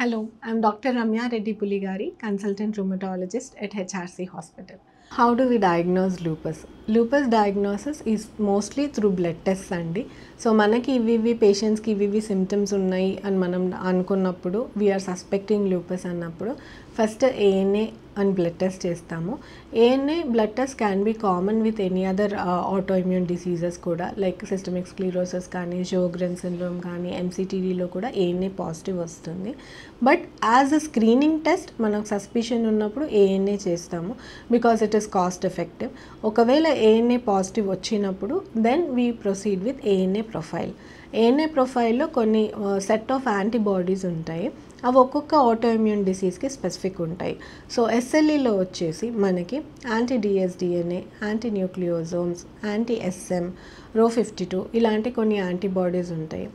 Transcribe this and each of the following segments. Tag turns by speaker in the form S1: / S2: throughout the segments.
S1: Hello, I'm Dr. Ramya Reddy Puligari, consultant rheumatologist at HRC Hospital. How do we diagnose lupus? Lupus diagnosis is mostly through blood tests అండి. So మనకి ఇవి పేషెంట్స్కి ఇవి symptoms ఉన్నాయి అని మనం అనుకున్నప్పుడు వీఆర్ సస్పెక్టింగ్ లూపస్ అన్నప్పుడు ఫస్ట్ ఏఎన్ఏ అని బ్లడ్ టెస్ట్ చేస్తాము. ANA blood test can be common with any other auto immune diseases కూడా, లైక్ సిస్టమిక్ స్క్లీరోసిస్ కానీ, షోగ్రెన్ సిండ్రోమ్ కానీ, ఎంసీటీడీలో కూడా ఏఎన్ఏ పాజిటివ్ వస్తుంది. But as a screening test మనకు suspicion ఉన్నప్పుడు ఏఎన్ఏ చేస్తాము because it is cost effective. ఒకవేళ ANA positive వచ్చినప్పుడు then we proceed with ANA profile. ANA ప్రొఫైల్లో కొన్ని సెట్ ఆఫ్ యాంటీబాడీస్ ఉంటాయి. అవి ఒక్కొక్క ఆటోఇమ్యూన్ డిసీజ్కి స్పెసిఫిక్ ఉంటాయి. సో ఎస్ఎల్ఈలో వచ్చేసి మనకి anti dsDNA, anti nucleosomes, anti Sm, రో52 ఇలాంటి కొన్ని యాంటీబాడీస్ ఉంటాయి.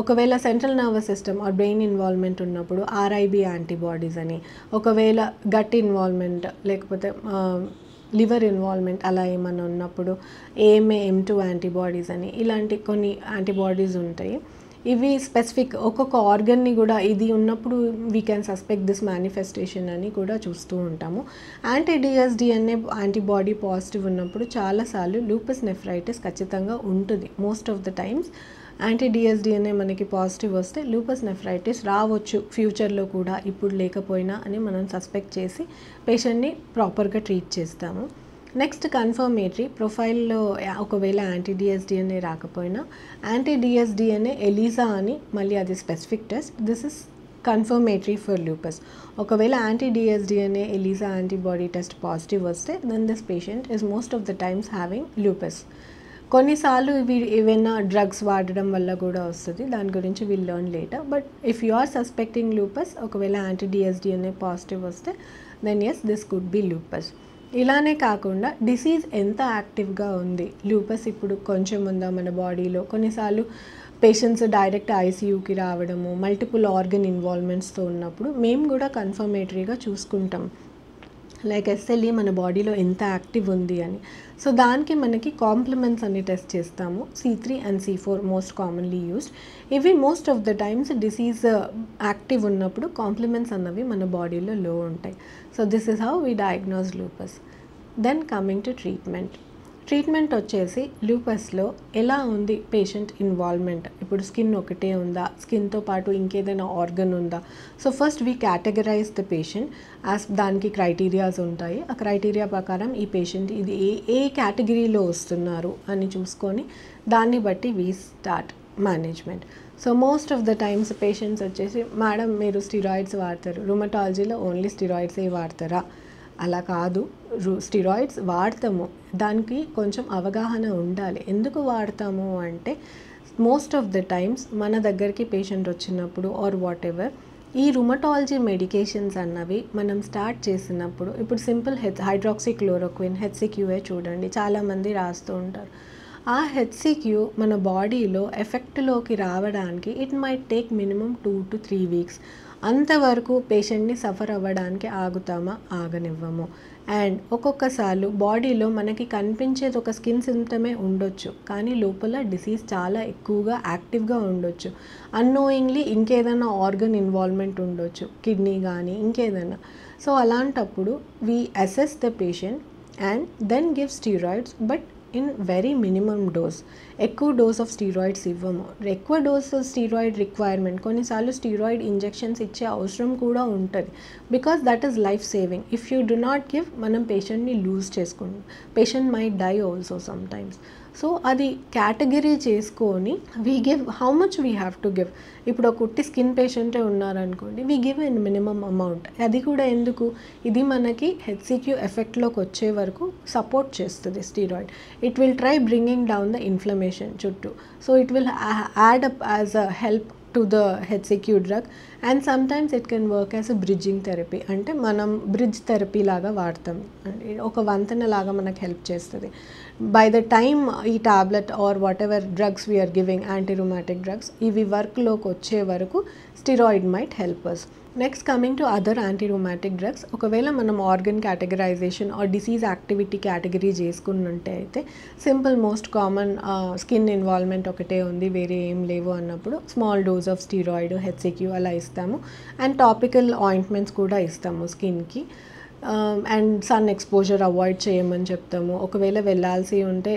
S1: ఒకవేళ central nervous system or brain involvement ఉన్నప్పుడు ఆర్ఐబి యాంటీబాడీస్ అని, ఒకవేళ గట్ ఇన్వాల్వ్మెంట్ లేకపోతే లివర్ ఇన్వాల్వ్మెంట్ అలా ఏమన్నా ఉన్నప్పుడు ఏఎంఏ M2 యాంటీబాడీస్ అని, ఇలాంటి కొన్ని యాంటీబాడీస్ ఉంటాయి. ఇవి స్పెసిఫిక్ ఒక్కొక్క ఆర్గన్ని కూడా ఇది ఉన్నప్పుడు we can suspect this manifestation అని కూడా చూస్తూ ఉంటాము. యాంటీ డిఎస్డిఎన్ఏ యాంటీబాడీ పాజిటివ్ ఉన్నప్పుడు చాలాసార్లు లూపస్ నెఫ్రైటిస్ ఖచ్చితంగా ఉంటుంది. Most of the times anti dsDNA మనకి పాజిటివ్ వస్తే లూపస్ నెఫ్రైటిస్ రావచ్చు ఫ్యూచర్లో కూడా, ఇప్పుడు లేకపోయినా అని మనం సస్పెక్ట్ చేసి పేషెంట్ని ప్రాపర్గా ట్రీట్ చేస్తాము. నెక్స్ట్ కన్ఫర్మేటరీ ప్రొఫైల్లో ఒకవేళ యాంటీ డిఎస్డిఎన్ఏ రాకపోయినా యాంటీ డిఎస్డిఎన్ఏ ఎలీజా అని మళ్ళీ అది specific test. This is confirmatory for lupus. ఒకవేళ anti dsDNA ELISA antibody test positive వస్తే then this patient is most of the times having lupus. కొన్నిసార్లు ఇవి ఏవైనా డ్రగ్స్ వాడడం వల్ల కూడా వస్తుంది, దాని గురించి will learn later. But if you are suspecting lupus, ఒకవేళ యాంటీ డిఎస్డిఎన్ఏ పాజిటివ్ వస్తే then as this could be lupus. ఇలానే కాకుండా డిసీజ్ ఎంత యాక్టివ్గా ఉంది, లూపస్ ఇప్పుడు కొంచెం ఉందా మన బాడీలో, కొన్నిసార్లు పేషెంట్స్ డైరెక్ట్ ఐసీయూకి రావడము, మల్టిపుల్ ఆర్గన్ ఇన్వాల్వ్మెంట్స్తో ఉన్నప్పుడు మేము కూడా కన్ఫర్మేటరీగా చూసుకుంటాం, లైక్ ఎస్ఎల్ఈ మన బాడీలో ఎంత యాక్టివ్ ఉంది అని. సో దానికి మనకి కాంప్లిమెంట్స్ అన్ని టెస్ట్ చేస్తాము. C3 and C4 most commonly used. ఇవి most of the times disease active ఉన్నప్పుడు కాంప్లిమెంట్స్ అన్నవి మన బాడీలో లో ఉంటాయి. So this is how we diagnose lupus. Then coming to treatment వచ్చేసి లూపస్లో ఎలా ఉంది పేషెంట్ ఇన్వాల్వ్మెంట్, ఇప్పుడు స్కిన్ ఒకటే ఉందా, స్కిన్తో పాటు ఇంకేదైనా ఆర్గన్ ఉందా. So first we categorize the patient as దానికి క్రైటీరియాస్ ఉంటాయి. ఆ క్రైటీరియా ప్రకారం ఈ పేషెంట్ ఇది ఏ కేటగిరీలో వస్తున్నారు అని చూసుకొని దాన్ని బట్టి we start management. So most of the times patients వచ్చేసి మేడం మీరు స్టిరాయిడ్స్ వాడతారు, రుమటాలజీలో ఓన్లీ స్టిరాయిడ్సే వాడతారా? అలా కాదు, స్టిరాయిడ్స్ వాడతాము, దానికి కొంచెం అవగాహన ఉండాలి. ఎందుకు వాడతాము అంటే మోస్ట్ ఆఫ్ ద టైమ్స్ మన దగ్గరికి పేషెంట్ వచ్చినప్పుడు ఆర్ వాట్ ఎవర్ ఈ రుమటాలజీ మెడికేషన్స్ అన్నవి మనం స్టార్ట్ చేసినప్పుడు, ఇప్పుడు సింపుల్ హైడ్రాక్సిక్లోరోక్విన్ HCQA చూడండి, చాలామంది రాస్తూ ఉంటారు. ఆ HCQ మన బాడీలో ఎఫెక్ట్లోకి రావడానికి it might take minimum 2 to 3 weeks. అంతవరకు పేషెంట్ని సఫర్ అవ్వడానికి ఆగుతామా? ఆగనివ్వము. అండ్ ఒక్కొక్కసార్లు బాడీలో మనకి కనిపించేది ఒక స్కిన్ సిమ్టమే ఉండొచ్చు, కానీ లోపల డిసీజ్ చాలా ఎక్కువగా యాక్టివ్గా ఉండొచ్చు. అన్నోయింగ్లీ ఇంకేదైనా ఆర్గన్ ఇన్వాల్వ్మెంట్ ఉండొచ్చు, కిడ్నీ కానీ ఇంకేదైనా. సో అలాంటప్పుడు we assess the patient and then give steroids, but in very minimum dose. ఎక్కువ డోస్ ఆఫ్ స్టీరాయిడ్స్ ఇవ్వము. ఎక్కువ డోస్ స్టీరాయిడ్ రిక్వైర్మెంట్, కొన్నిసార్లు స్టీరాయిడ్ ఇంజెక్షన్స్ ఇచ్చే అవసరం కూడా ఉంటుంది, because that is life saving. If you do not give మనం పేషెంట్ని లూజ్ చేసుకుంటాం, patient might die also sometimes. So అది కేటగిరీ చేసుకొని we give how much we have to give. ఇప్పుడు ఒక కుట్టి స్కిన్ పేషెంటే ఉన్నారనుకోండి, we give in minimum amount. అది కూడా ఎందుకు, ఇది మనకి HCQ ఎఫెక్ట్లోకి వచ్చే వరకు సపోర్ట్ చేస్తుంది steroid. It will try bringing down the inflammation చుట్టూ. So it will add up as a help to the HCQ drug. And sometimes it can work as a bridging therapy, అంటే మనం bridge therapy లాగా వాడతాం, ఒక వంతెన లాగా మనకు help చేస్తుంది. బై ద టైమ్ ఈ tablet or whatever drugs we are giving, anti rheumatic drugs, ఇవి వర్క్లోకి వచ్చే వరకు steroid might help us. Next coming to other anti rheumatic drugs, ఒకవేళ మనం organ categorization or disease activity category చేసుకున్నట్టే అయితే simple most common skin involvement ఒకటే ఉంది, వేరే ఏం లేవు అన్నప్పుడు small dose of steroid, HCQ అలా ఇస్తాము. అండ్ టాపికల్ ఆయింట్మెంట్స్ కూడా ఇస్తాము స్కిన్కి. అండ్ సన్ ఎక్స్పోజర్ అవాయిడ్ చేయమని చెప్తాము. ఒకవేళ వెళ్ళాల్సి ఉంటే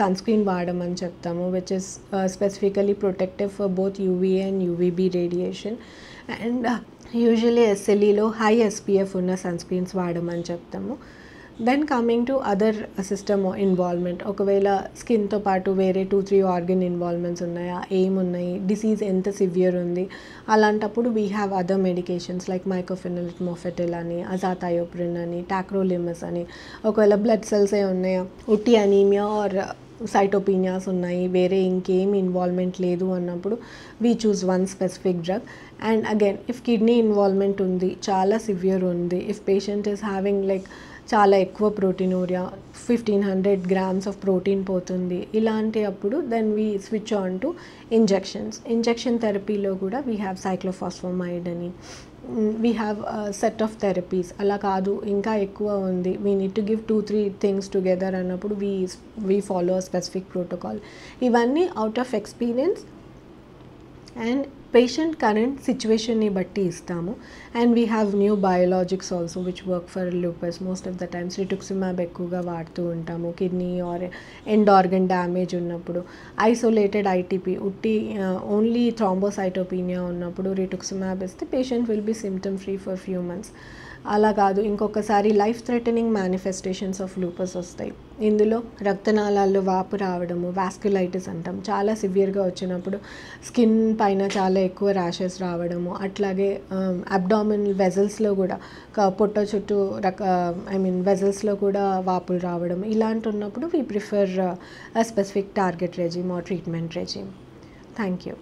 S1: సన్ స్క్రీన్ వాడమని చెప్తాము, which is specifically protective for both UVA and UVB radiation. And usually ఎస్ఎల్ఈలో హై ఎస్పీఎఫ్ ఉన్న సన్ స్క్రీన్స్ వాడమని చెప్తాము. Then coming to other system involvement, ఒకవేళ స్కిన్తో పాటు వేరే 2-3 ఆర్గన్ ఇన్వాల్వ్మెంట్స్ ఉన్నాయా, ఏమున్నాయి, డిసీజ్ ఎంత సివియర్ ఉంది, అలాంటప్పుడు we have other medications like mycophenolate mofetil అని, అజాథయోప్రిన్ అని, టాక్రోలిమస్ అని. ఒకవేళ బ్లడ్ సెల్సే ఉన్నాయా, ఉట్టి అనీమియా ఆర్ సైటోపీనియాస్ ఉన్నాయి, వేరే ఇంకేం ఇన్వాల్వ్మెంట్ లేదు అన్నప్పుడు we choose one specific drug. And again if kidney involvement ఉంది, చాలా సివియర్ ఉంది, if patient is having like చాలా ఎక్కువ ప్రోటీనూరియా, 1500 grams ఆఫ్ ప్రోటీన్ పోతుంది, ఇలాంటి అప్పుడు then we switch on to injections. Injection థెరపీలో కూడా వీ హ్యావ్ సైక్లోఫాస్ఫమైడ్ అని, we have set of therapies. అలా కాదు ఇంకా ఎక్కువ ఉంది, we need to give 2-3 things together అన్నప్పుడు వీ ఫాలో స్పెసిఫిక్ ప్రోటోకాల్. ఇవన్నీ out of experience and patient current సిచ్యువేషన్ని బట్టి ఇస్తాము. And we have new biologics also which work for lupus. Most of the times rituximab ఎక్కువగా వాడుతూ ఉంటాము kidney or end organ damage ఉన్నప్పుడు. Isolated ITP ఉట్టి only thrombocytopenia ఉన్నప్పుడు రిటుక్సిమాబ్ ఇస్తే patient will be symptom free for few months. అలా కాదు ఇంకొకసారి life threatening manifestations of lupus వస్తాయి. ఇందులో రక్తనాళాల్లో వాపు రావడము, వాస్కులైటిస్ అంటాం, చాలా సివియర్గా వచ్చినప్పుడు స్కిన్ పైన చాలా ఎక్కువ ర్యాషెస్ రావడము, అట్లాగే అబ్డామినల్ వెజల్స్లో కూడా పొట్ట చుట్టూ వెజల్స్లో కూడా వాపులు రావడం, ఇలాంటి ఉన్నప్పుడు we prefer specific target regime or treatment regime. Thank you.